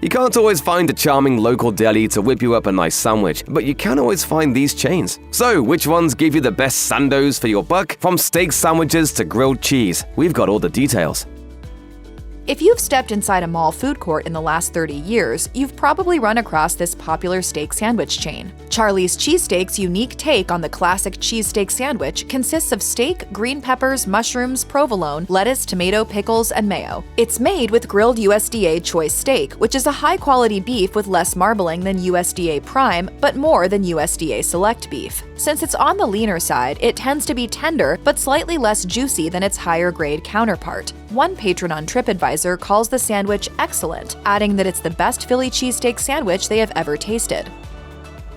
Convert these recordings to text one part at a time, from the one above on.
You can't always find a charming local deli to whip you up a nice sandwich, but you can always find these chains. So, which ones give you the best sandos for your buck? From steak sandwiches to grilled cheese, we've got all the details. If you've stepped inside a mall food court in the last 30 years, you've probably run across this popular steak sandwich chain. Charlie's Cheesesteak's unique take on the classic cheesesteak sandwich consists of steak, green peppers, mushrooms, provolone, lettuce, tomato, pickles, and mayo. It's made with grilled USDA choice steak, which is a high-quality beef with less marbling than USDA prime, but more than USDA select beef. Since it's on the leaner side, it tends to be tender, but slightly less juicy than its higher-grade counterpart. One patron on TripAdvisor calls the sandwich excellent, adding that it's the best Philly cheesesteak sandwich they have ever tasted.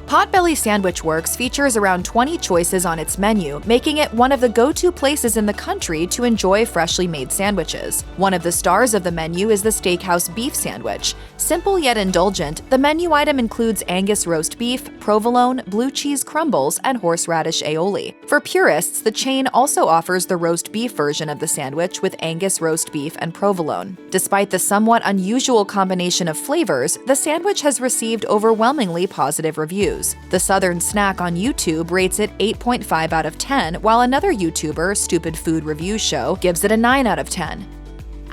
Potbelly Sandwich Works features around 20 choices on its menu, making it one of the go-to places in the country to enjoy freshly made sandwiches. One of the stars of the menu is the Steakhouse Beef Sandwich. Simple yet indulgent, the menu item includes Angus roast beef, provolone, blue cheese crumbles, and horseradish aioli. For purists, the chain also offers the roast beef version of the sandwich with Angus roast beef and provolone. Despite the somewhat unusual combination of flavors, the sandwich has received overwhelmingly positive reviews. The Southern Snack on YouTube rates it 8.5 out of 10, while another YouTuber, Stupid Food Review Show, gives it a 9 out of 10.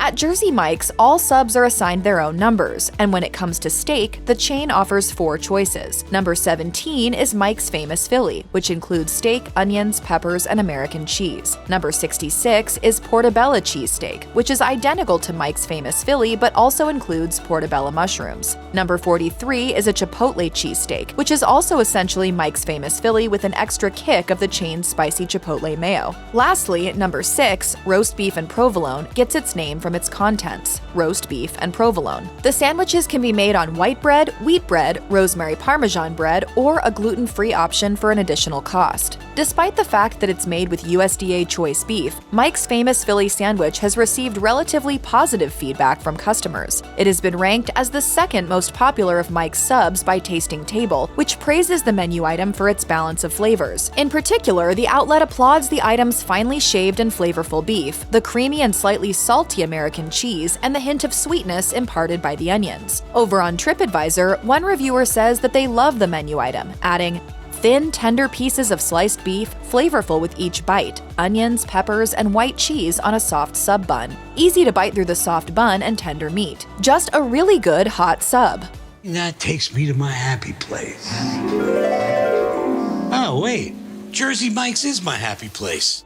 At Jersey Mike's, all subs are assigned their own numbers, and when it comes to steak, the chain offers 4 choices. Number 17 is Mike's Famous Philly, which includes steak, onions, peppers, and American cheese. Number 66 is Portobello cheesesteak, which is identical to Mike's Famous Philly but also includes portobello mushrooms. Number 43 is a Chipotle cheesesteak, which is also essentially Mike's Famous Philly with an extra kick of the chain's spicy Chipotle mayo. Lastly, number 6, roast beef and provolone, gets its name from its contents, roast beef and provolone. The sandwiches can be made on white bread, wheat bread, rosemary parmesan bread, or a gluten-free option for an additional cost. Despite the fact that it's made with USDA choice beef, Mike's Famous Philly sandwich has received relatively positive feedback from customers. It has been ranked as the second most popular of Mike's subs by Tasting Table, which praises the menu item for its balance of flavors. In particular, the outlet applauds the item's finely shaved and flavorful beef, the creamy and slightly salty American cheese, and the hint of sweetness imparted by the onions. Over on TripAdvisor, one reviewer says that they love the menu item, adding, "Thin, tender pieces of sliced beef, flavorful with each bite, onions, peppers, and white cheese on a soft sub bun. Easy to bite through the soft bun and tender meat. Just a really good hot sub." That takes me to my happy place. Oh, wait. Jersey Mike's is my happy place.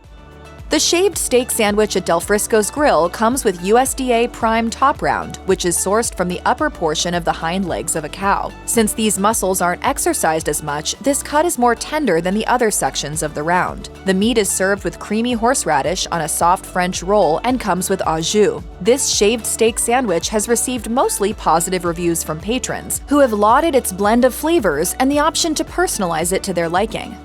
The shaved steak sandwich at Del Frisco's Grill comes with USDA prime top round, which is sourced from the upper portion of the hind legs of a cow. Since these muscles aren't exercised as much, this cut is more tender than the other sections of the round. The meat is served with creamy horseradish on a soft French roll and comes with au jus. This shaved steak sandwich has received mostly positive reviews from patrons, who have lauded its blend of flavors and the option to personalize it to their liking.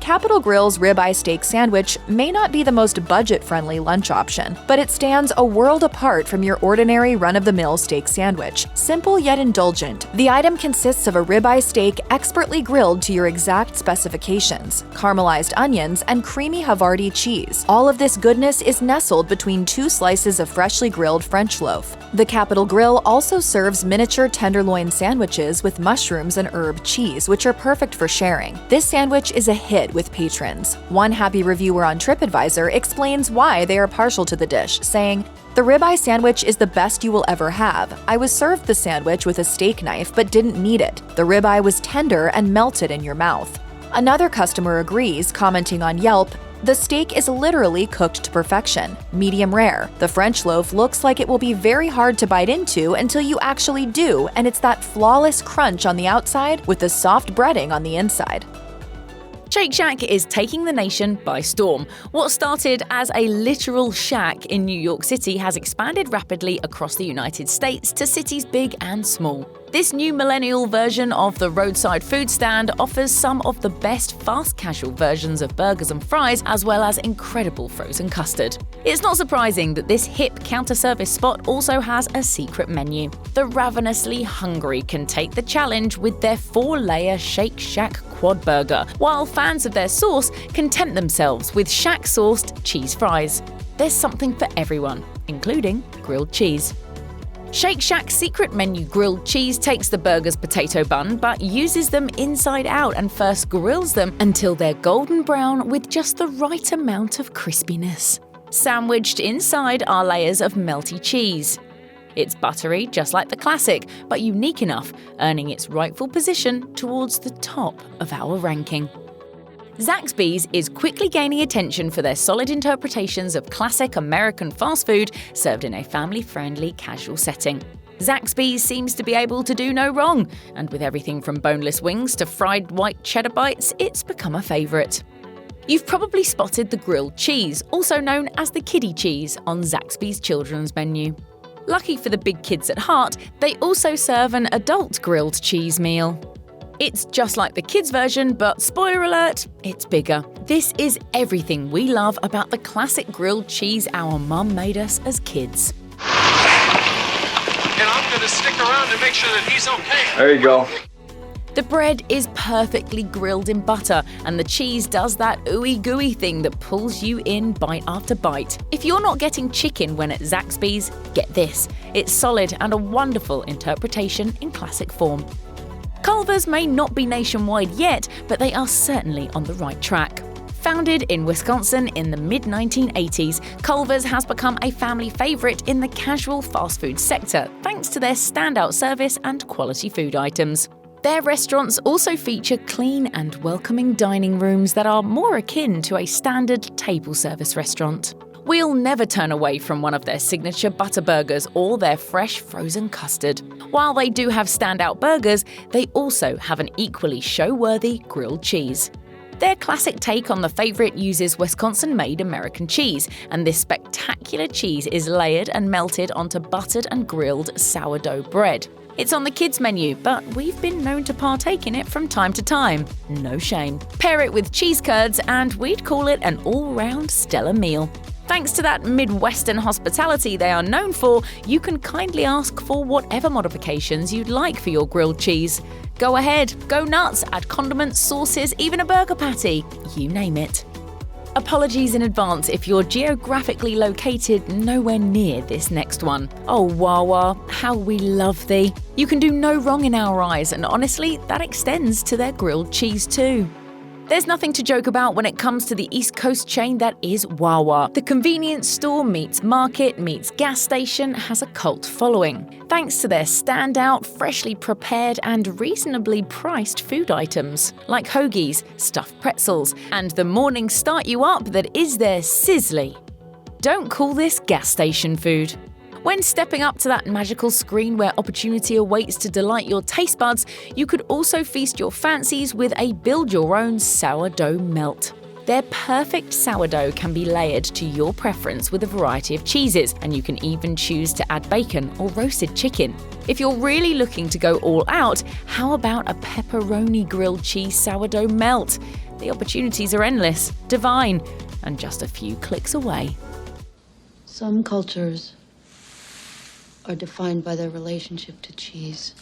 Capital Grille's ribeye steak sandwich may not be the most budget-friendly lunch option, but it stands a world apart from your ordinary run-of-the-mill steak sandwich. Simple yet indulgent, the item consists of a ribeye steak expertly grilled to your exact specifications, caramelized onions, and creamy Havarti cheese. All of this goodness is nestled between 2 slices of freshly grilled French loaf. The Capital Grille also serves miniature tenderloin sandwiches with mushrooms and herb cheese, which are perfect for sharing. This sandwich is a hit with patrons. One happy reviewer on TripAdvisor explains why they are partial to the dish, saying, "The ribeye sandwich is the best you will ever have. I was served the sandwich with a steak knife but didn't need it. The ribeye was tender and melted in your mouth." Another customer agrees, commenting on Yelp, "The steak is literally cooked to perfection, medium rare. The French loaf looks like it will be very hard to bite into until you actually do, and it's that flawless crunch on the outside with the soft breading on the inside." Shake Shack is taking the nation by storm. What started as a literal shack in New York City has expanded rapidly across the United States to cities big and small. This new millennial version of the roadside food stand offers some of the best fast casual versions of burgers and fries, as well as incredible frozen custard. It's not surprising that this hip counter-service spot also has a secret menu. The ravenously hungry can take the challenge with their 4-layer Shake Shack quad burger, while fans of their sauce can tempt themselves with Shack-sourced cheese fries. There's something for everyone, including grilled cheese. Shake Shack's secret menu grilled cheese takes the burger's potato bun but uses them inside out and first grills them until they're golden brown with just the right amount of crispiness. Sandwiched inside are layers of melty cheese. It's buttery, just like the classic, but unique enough, earning its rightful position towards the top of our ranking. Zaxby's is quickly gaining attention for their solid interpretations of classic American fast food served in a family-friendly, casual setting. Zaxby's seems to be able to do no wrong, and with everything from boneless wings to fried white cheddar bites, it's become a favourite. You've probably spotted the grilled cheese, also known as the kiddie cheese, on Zaxby's children's menu. Lucky for the big kids at heart, they also serve an adult grilled cheese meal. It's just like the kids' version, but spoiler alert, it's bigger. This is everything we love about the classic grilled cheese our mum made us as kids. And I'm going to stick around to make sure that he's okay. There you go. The bread is perfectly grilled in butter, and the cheese does that ooey gooey thing that pulls you in bite after bite. If you're not getting chicken when at Zaxby's, get this. It's solid and a wonderful interpretation in classic form. Culver's may not be nationwide yet, but they are certainly on the right track. Founded in Wisconsin in the mid-1980s, Culver's has become a family favourite in the casual fast food sector thanks to their standout service and quality food items. Their restaurants also feature clean and welcoming dining rooms that are more akin to a standard table service restaurant. We'll never turn away from one of their signature butter burgers or their fresh frozen custard. While they do have standout burgers, they also have an equally show-worthy grilled cheese. Their classic take on the favourite uses Wisconsin-made American cheese, and this spectacular cheese is layered and melted onto buttered and grilled sourdough bread. It's on the kids' menu, but we've been known to partake in it from time to time. No shame. Pair it with cheese curds and we'd call it an all-round stellar meal. Thanks to that Midwestern hospitality they are known for, you can kindly ask for whatever modifications you'd like for your grilled cheese. Go ahead, go nuts, add condiments, sauces, even a burger patty, you name it. Apologies in advance if you're geographically located nowhere near this next one. Oh Wawa, how we love thee. You can do no wrong in our eyes, and honestly, that extends to their grilled cheese too. There's nothing to joke about when it comes to the East Coast chain that is Wawa. The convenience store meets market meets gas station has a cult following, thanks to their standout, freshly prepared and reasonably priced food items, like hoagies, stuffed pretzels, and the morning start you up that is their sizzly. Don't call this gas station food. When stepping up to that magical screen where opportunity awaits to delight your taste buds, you could also feast your fancies with a build-your-own sourdough melt. Their perfect sourdough can be layered to your preference with a variety of cheeses, and you can even choose to add bacon or roasted chicken. If you're really looking to go all out, how about a pepperoni grilled cheese sourdough melt? The opportunities are endless, divine, and just a few clicks away. Some cultures are defined by their relationship to cheese.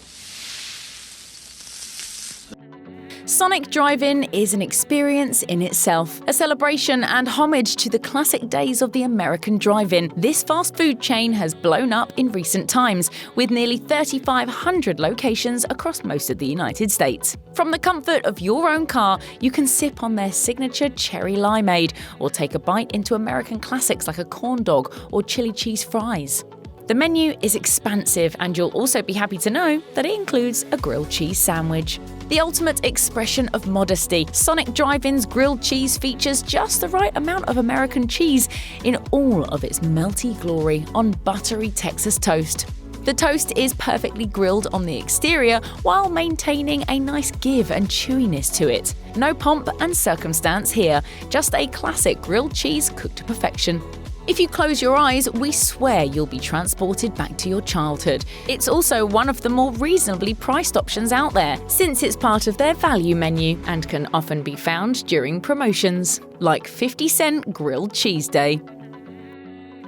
Sonic Drive-In is an experience in itself, a celebration and homage to the classic days of the American drive-in. This fast food chain has blown up in recent times, with nearly 3,500 locations across most of the United States. From the comfort of your own car, you can sip on their signature cherry limeade, or take a bite into American classics like a corn dog or chili cheese fries. The menu is expansive, and you'll also be happy to know that it includes a grilled cheese sandwich. The ultimate expression of modesty, Sonic Drive-In's grilled cheese features just the right amount of American cheese in all of its melty glory on buttery Texas toast. The toast is perfectly grilled on the exterior while maintaining a nice give and chewiness to it. No pomp and circumstance here, just a classic grilled cheese cooked to perfection. If you close your eyes, we swear you'll be transported back to your childhood. It's also one of the more reasonably priced options out there, since it's part of their value menu and can often be found during promotions, like 50-cent grilled cheese day.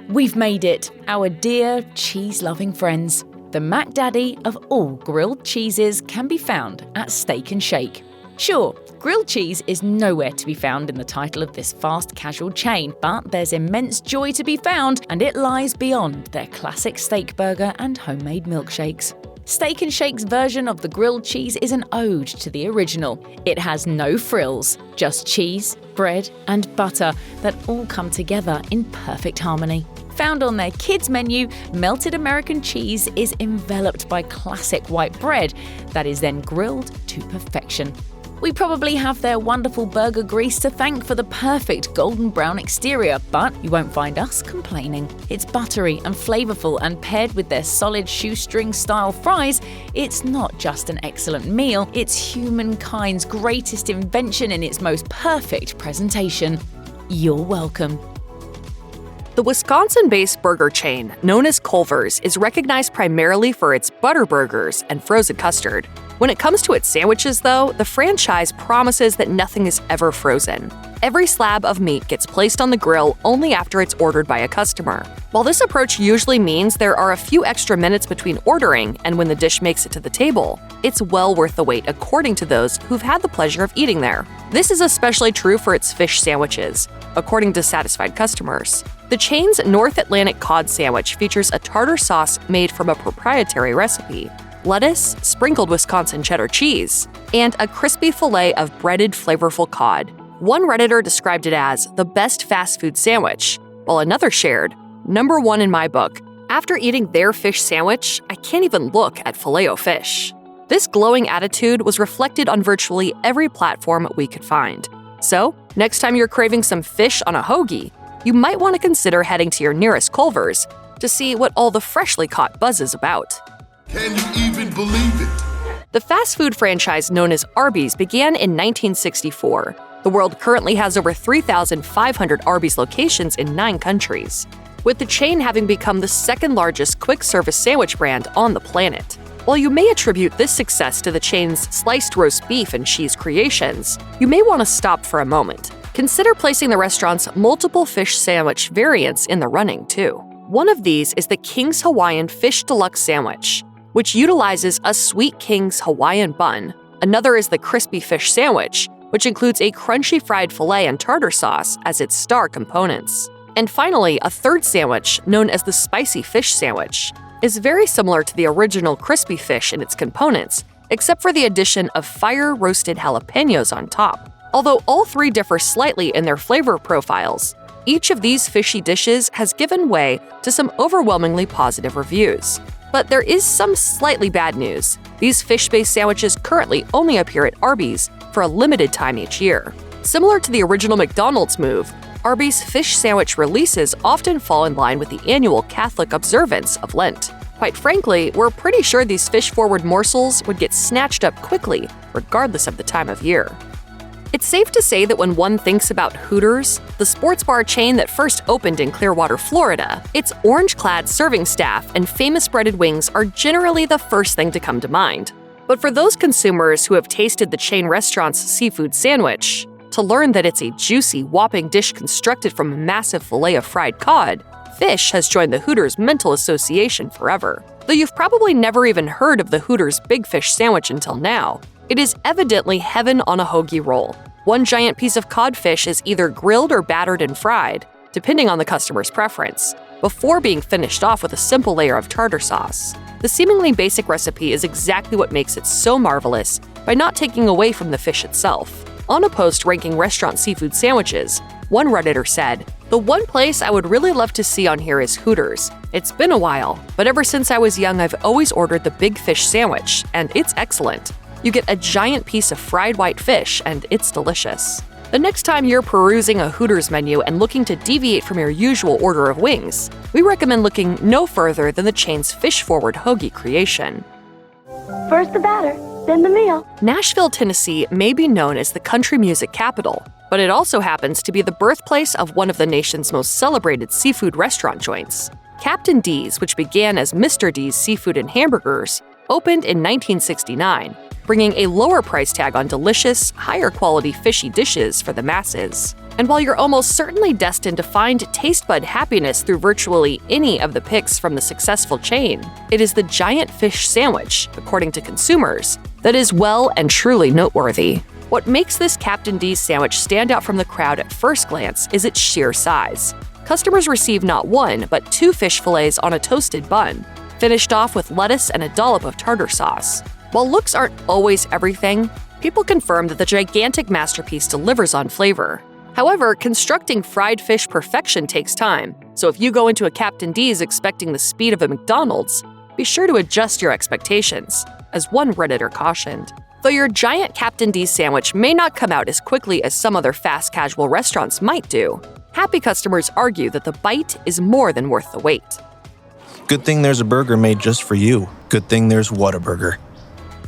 We've made it, our dear cheese-loving friends. The Mac Daddy of all grilled cheeses can be found at Steak 'n Shake. Sure, grilled cheese is nowhere to be found in the title of this fast casual chain, but there's immense joy to be found, and it lies beyond their classic steak burger and homemade milkshakes. Steak and Shake's version of the grilled cheese is an ode to the original. It has no frills, just cheese, bread, and butter that all come together in perfect harmony. Found on their kids' menu, melted American cheese is enveloped by classic white bread that is then grilled to perfection. We probably have their wonderful burger grease to thank for the perfect golden brown exterior, but you won't find us complaining. It's buttery and flavorful, and paired with their solid shoestring-style fries, it's not just an excellent meal, it's humankind's greatest invention in its most perfect presentation. You're welcome. The Wisconsin-based burger chain, known as Culver's, is recognized primarily for its butter burgers and frozen custard. When it comes to its sandwiches, though, the franchise promises that nothing is ever frozen. Every slab of meat gets placed on the grill only after it's ordered by a customer. While this approach usually means there are a few extra minutes between ordering and when the dish makes it to the table, it's well worth the wait according to those who've had the pleasure of eating there. This is especially true for its fish sandwiches, according to satisfied customers. The chain's North Atlantic cod sandwich features a tartar sauce made from a proprietary recipe, lettuce, sprinkled Wisconsin cheddar cheese, and a crispy fillet of breaded, flavorful cod. One Redditor described it as the best fast food sandwich, while another shared, #1 in my book. After eating their fish sandwich, I can't even look at Filet-O-Fish. This glowing attitude was reflected on virtually every platform we could find. So, next time you're craving some fish on a hoagie, you might want to consider heading to your nearest Culver's to see what all the freshly caught buzz is about. Can you even believe it? The fast food franchise known as Arby's began in 1964. The world currently has over 3,500 Arby's locations in 9 countries, with the chain having become the second largest quick-service sandwich brand on the planet. While you may attribute this success to the chain's sliced roast beef and cheese creations, you may want to stop for a moment. Consider placing the restaurant's multiple fish sandwich variants in the running, too. One of these is the King's Hawaiian Fish Deluxe Sandwich, which utilizes a Sweet King's Hawaiian bun. Another is the Crispy Fish Sandwich, which includes a crunchy fried filet and tartar sauce as its star components. And finally, a third sandwich, known as the Spicy Fish Sandwich, is very similar to the original crispy fish in its components, except for the addition of fire-roasted jalapenos on top. Although all three differ slightly in their flavor profiles, each of these fishy dishes has given way to some overwhelmingly positive reviews. But there is some slightly bad news. These fish-based sandwiches currently only appear at Arby's for a limited time each year. Similar to the original McDonald's move, Arby's fish sandwich releases often fall in line with the annual Catholic observance of Lent. Quite frankly, we're pretty sure these fish-forward morsels would get snatched up quickly, regardless of the time of year. It's safe to say that when one thinks about Hooters, the sports bar chain that first opened in Clearwater, Florida, its orange-clad serving staff and famous breaded wings are generally the first thing to come to mind. But for those consumers who have tasted the chain restaurant's seafood sandwich, to learn that it's a juicy, whopping dish constructed from a massive fillet of fried cod, fish has joined the Hooters mental association forever. Though you've probably never even heard of the Hooters Big Fish Sandwich until now, it is evidently heaven on a hoagie roll. One giant piece of codfish is either grilled or battered and fried, depending on the customer's preference, before being finished off with a simple layer of tartar sauce. The seemingly basic recipe is exactly what makes it so marvelous by not taking away from the fish itself. On a post ranking restaurant seafood sandwiches, one Redditor said, "The one place I would really love to see on here is Hooters. It's been a while, but ever since I was young I've always ordered the Big Fish Sandwich, and it's excellent. You get a giant piece of fried white fish, and it's delicious." The next time you're perusing a Hooters menu and looking to deviate from your usual order of wings, we recommend looking no further than the chain's fish-forward hoagie creation. First the batter, then the meal. Nashville, Tennessee may be known as the country music capital, but it also happens to be the birthplace of one of the nation's most celebrated seafood restaurant joints. Captain D's, which began as Mr. D's Seafood and Hamburgers, opened in 1969, bringing a lower price tag on delicious, higher-quality fishy dishes for the masses. And while you're almost certainly destined to find taste bud happiness through virtually any of the picks from the successful chain, it is the giant fish sandwich, according to consumers, that is well and truly noteworthy. What makes this Captain D's sandwich stand out from the crowd at first glance is its sheer size. Customers receive not one, but 2 fish fillets on a toasted bun, finished off with lettuce and a dollop of tartar sauce. While looks aren't always everything, people confirm that the gigantic masterpiece delivers on flavor. However, constructing fried fish perfection takes time, so if you go into a Captain D's expecting the speed of a McDonald's, be sure to adjust your expectations, as one Redditor cautioned. Though your giant Captain D's sandwich may not come out as quickly as some other fast casual restaurants might do, happy customers argue that the bite is more than worth the wait. Good thing there's a burger made just for you. Good thing there's Whataburger.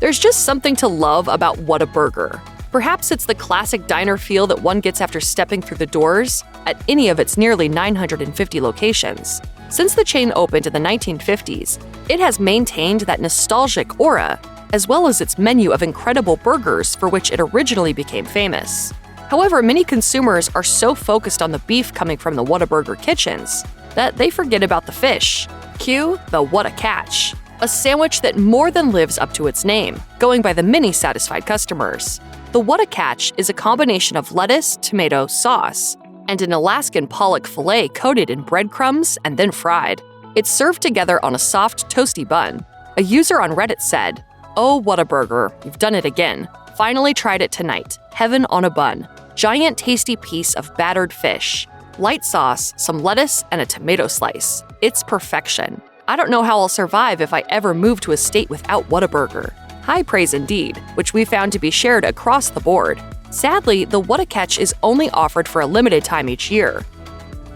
There's just something to love about Whataburger. Perhaps it's the classic diner feel that one gets after stepping through the doors at any of its nearly 950 locations. Since the chain opened in the 1950s, it has maintained that nostalgic aura, as well as its menu of incredible burgers for which it originally became famous. However, many consumers are so focused on the beef coming from the Whataburger kitchens that they forget about the fish. Cue the What a Catch, a sandwich that more than lives up to its name, going by the many satisfied customers. The What a Catch is a combination of lettuce, tomato, sauce, and an Alaskan pollock fillet coated in breadcrumbs and then fried. It's served together on a soft, toasty bun. A user on Reddit said, "Oh, Whataburger, you've done it again. Finally tried it tonight. Heaven on a bun. Giant tasty piece of battered fish. Light sauce, some lettuce, and a tomato slice. It's perfection. I don't know how I'll survive if I ever move to a state without Whataburger." High praise indeed, which we found to be shared across the board. Sadly, the What a Catch is only offered for a limited time each year.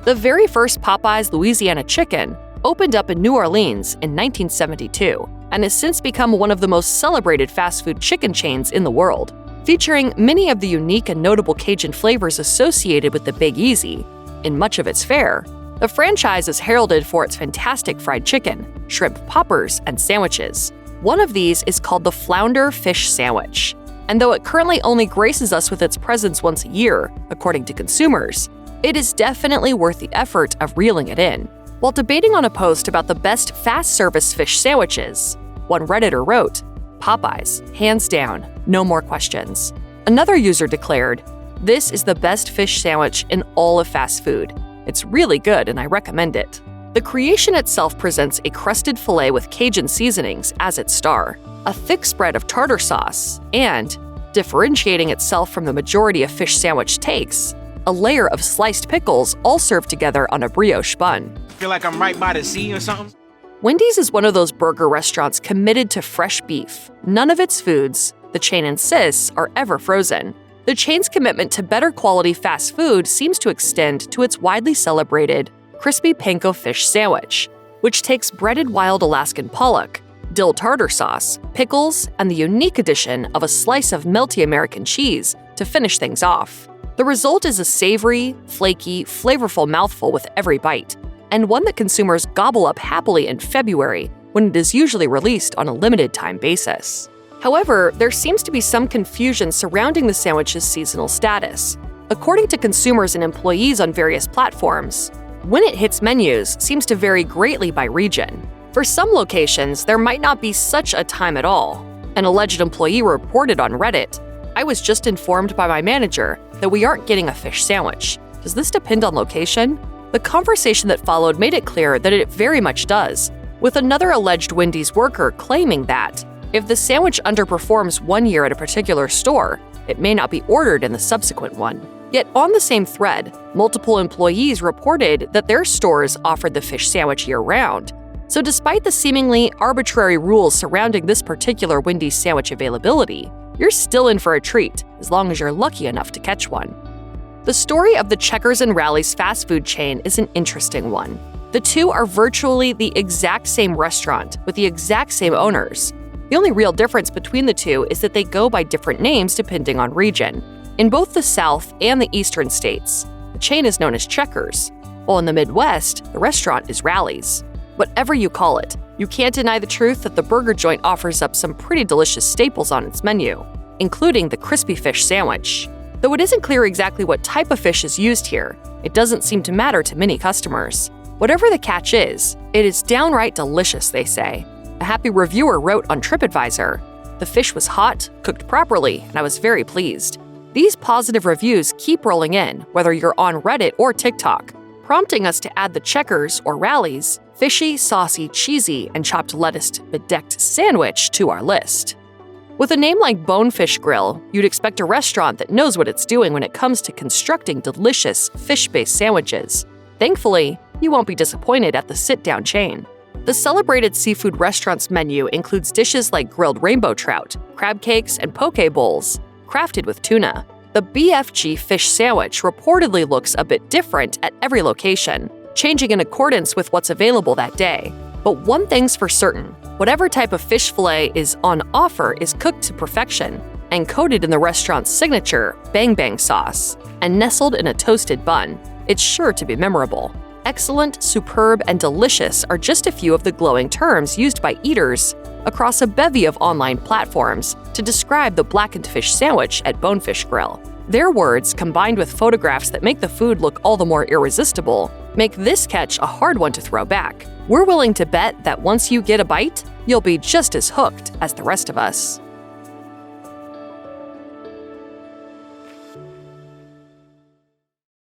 The very first Popeyes Louisiana Chicken opened up in New Orleans in 1972 and has since become one of the most celebrated fast food chicken chains in the world, featuring many of the unique and notable Cajun flavors associated with the Big Easy. In much of its fare, the franchise is heralded for its fantastic fried chicken, shrimp poppers, and sandwiches. One of these is called the Flounder Fish Sandwich, and though it currently only graces us with its presence once a year, according to consumers, it is definitely worth the effort of reeling it in. While debating on a post about the best fast-service fish sandwiches, one Redditor wrote, "Popeyes, hands down, no more questions." Another user declared, "This is the best fish sandwich in all of fast food. It's really good and I recommend it." The creation itself presents a crusted fillet with Cajun seasonings as its star, a thick spread of tartar sauce, and, differentiating itself from the majority of fish sandwich takes, a layer of sliced pickles all served together on a brioche bun. Feel like I'm right by the sea or something? Wendy's is one of those burger restaurants committed to fresh beef. None of its foods, the chain insists, are ever frozen. The chain's commitment to better quality fast food seems to extend to its widely celebrated crispy panko fish sandwich, which takes breaded wild Alaskan pollock, dill tartar sauce, pickles, and the unique addition of a slice of melty American cheese to finish things off. The result is a savory, flaky, flavorful mouthful with every bite, and one that consumers gobble up happily in February when it is usually released on a limited-time basis. However, there seems to be some confusion surrounding the sandwich's seasonal status. According to consumers and employees on various platforms, when it hits menus seems to vary greatly by region. For some locations, there might not be such a time at all. An alleged employee reported on Reddit, "I was just informed by my manager that we aren't getting a fish sandwich. Does this depend on location?" The conversation that followed made it clear that it very much does, with another alleged Wendy's worker claiming that if the sandwich underperforms one year at a particular store, it may not be ordered in the subsequent one. Yet on the same thread, multiple employees reported that their stores offered the fish sandwich year-round. So despite the seemingly arbitrary rules surrounding this particular Wendy's sandwich availability, you're still in for a treat as long as you're lucky enough to catch one. The story of the Checkers and Rally's fast food chain is an interesting one. The two are virtually the exact same restaurant with the exact same owners. The only real difference between the two is that they go by different names depending on region. In both the South and the Eastern states, the chain is known as Checkers, while in the Midwest, the restaurant is Rally's. Whatever you call it, you can't deny the truth that the burger joint offers up some pretty delicious staples on its menu, including the crispy fish sandwich. Though it isn't clear exactly what type of fish is used here, it doesn't seem to matter to many customers. Whatever the catch is, it is downright delicious, they say. A happy reviewer wrote on TripAdvisor, The fish was hot, cooked properly, and I was very pleased. These positive reviews keep rolling in, whether you're on Reddit or TikTok, prompting us to add the checkers or rallies, fishy, saucy, cheesy, and chopped lettuce bedecked sandwich to our list. With a name like Bonefish Grill, you'd expect a restaurant that knows what it's doing when it comes to constructing delicious fish-based sandwiches. Thankfully, you won't be disappointed at the sit-down chain. The celebrated seafood restaurant's menu includes dishes like grilled rainbow trout, crab cakes, and poke bowls, crafted with tuna. The BFG fish sandwich reportedly looks a bit different at every location, changing in accordance with what's available that day. But one thing's for certain, whatever type of fish fillet is on offer is cooked to perfection and coated in the restaurant's signature bang bang sauce and nestled in a toasted bun. It's sure to be memorable. Excellent, superb, and delicious are just a few of the glowing terms used by eaters across a bevy of online platforms to describe the blackened fish sandwich at Bonefish Grill. Their words, combined with photographs that make the food look all the more irresistible, make this catch a hard one to throw back. We're willing to bet that once you get a bite, you'll be just as hooked as the rest of us.